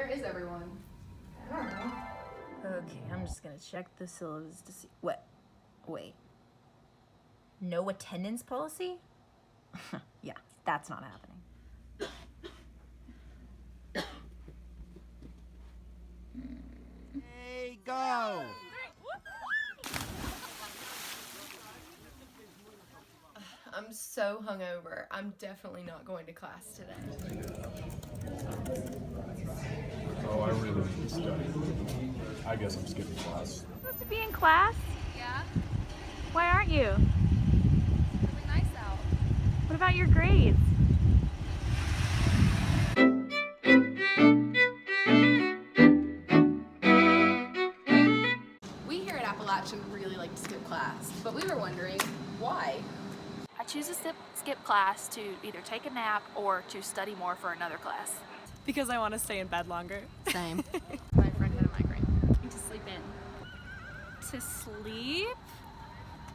Where is everyone? I don't know. Okay, I'm just gonna check the syllabus to see. What? Wait. No attendance policy? Yeah, that's not happening. Hey, go! I'm so hungover. I'm definitely not going to class today. Oh, I really need to study. I guess I'm skipping class. Supposed to be in class? Yeah, Why aren't you? it's really nice out. What about your grades? We here at Appalachian really like to skip class, but we were wondering why. I choose to skip class to either take a nap or to study more for another class. Because I want to stay in bed longer. Same. My friend had a migraine. To sleep in. To sleep?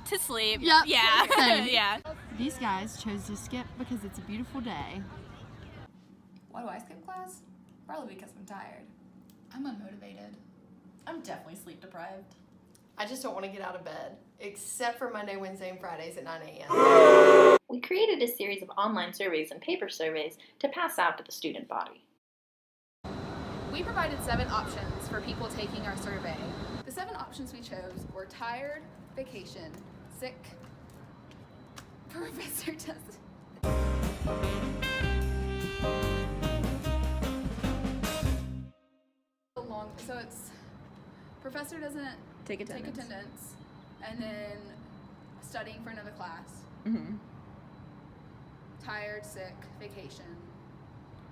To sleep. Yep. Yeah. Same. Yeah. These guys chose to skip because it's a beautiful day. Why do I skip class? Probably because I'm tired. I'm unmotivated. I'm definitely sleep deprived. I just don't want to get out of bed, except for Monday, Wednesday, and Fridays at 9 a.m. We created a series of online surveys and paper surveys to pass out to the student body. We provided 7 options for people taking our survey. The 7 options we chose were tired, vacation, sick, professor doesn't. So it's professor doesn't Take take attendance. attendance, and then studying for another class, Mm-hmm. tired, sick, vacation,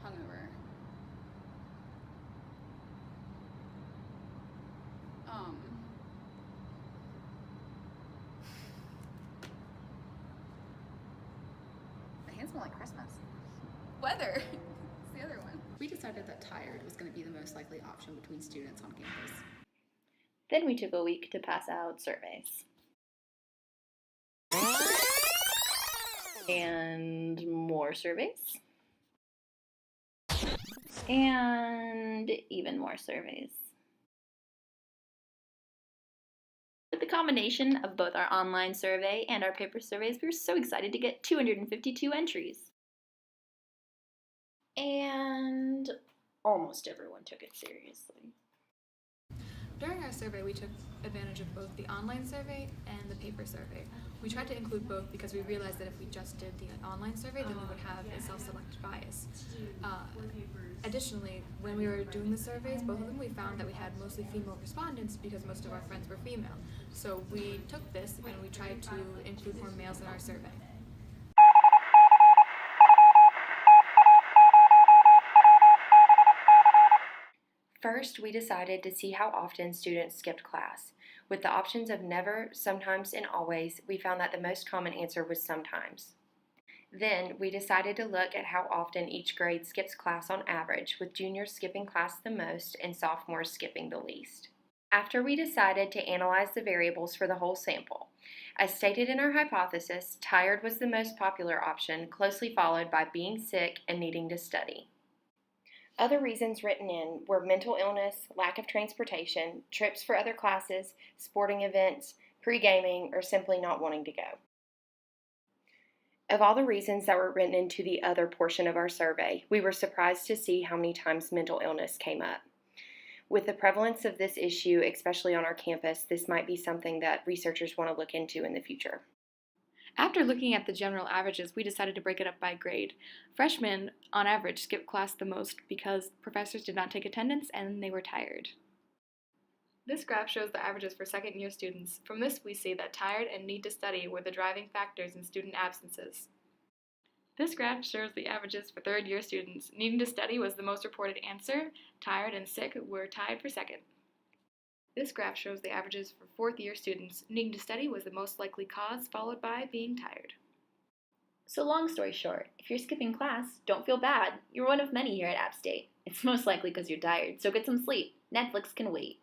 hungover. The hands smell like Christmas. Weather. It's the other one. We decided that tired was going to be the most likely option between students on campus. Then we took a week to pass out surveys. And more surveys. And even more surveys. With the combination of both our online survey and our paper surveys, we were so excited to get 252 entries. And almost everyone took it seriously. During our survey, we took advantage of both the online survey and the paper survey. We tried to include both because we realized that if we just did the online survey, then we would have a self-selected bias. Additionally, when we were doing the surveys, both of them, we found that we had mostly female respondents because most of our friends were female. So we took this and we tried to include more males in our survey. First, we decided to see how often students skipped class. With the options of never, sometimes, and always, we found that the most common answer was sometimes. Then, we decided to look at how often each grade skips class on average, with juniors skipping class the most and sophomores skipping the least. After we decided to analyze the variables for the whole sample, as stated in our hypothesis, tired was the most popular option, closely followed by being sick and needing to study. Other reasons written in were mental illness, lack of transportation, trips for other classes, sporting events, pre-gaming, or simply not wanting to go. Of all the reasons that were written into the other portion of our survey, we were surprised to see how many times mental illness came up. With the prevalence of this issue, especially on our campus, this might be something that researchers want to look into in the future. After looking at the general averages, we decided to break it up by grade. Freshmen, on average, skipped class the most because professors did not take attendance and they were tired. This graph shows the averages for second-year students. From this, we see that tired and need to study were the driving factors in student absences. This graph shows the averages for third-year students. Needing to study was the most reported answer. Tired and sick were tied for second. This graph shows the averages for fourth-year students. Needing to study was the most likely cause, followed by being tired. So long story short, if you're skipping class, don't feel bad. You're one of many here at App State. It's most likely because you're tired, so get some sleep. Netflix can wait.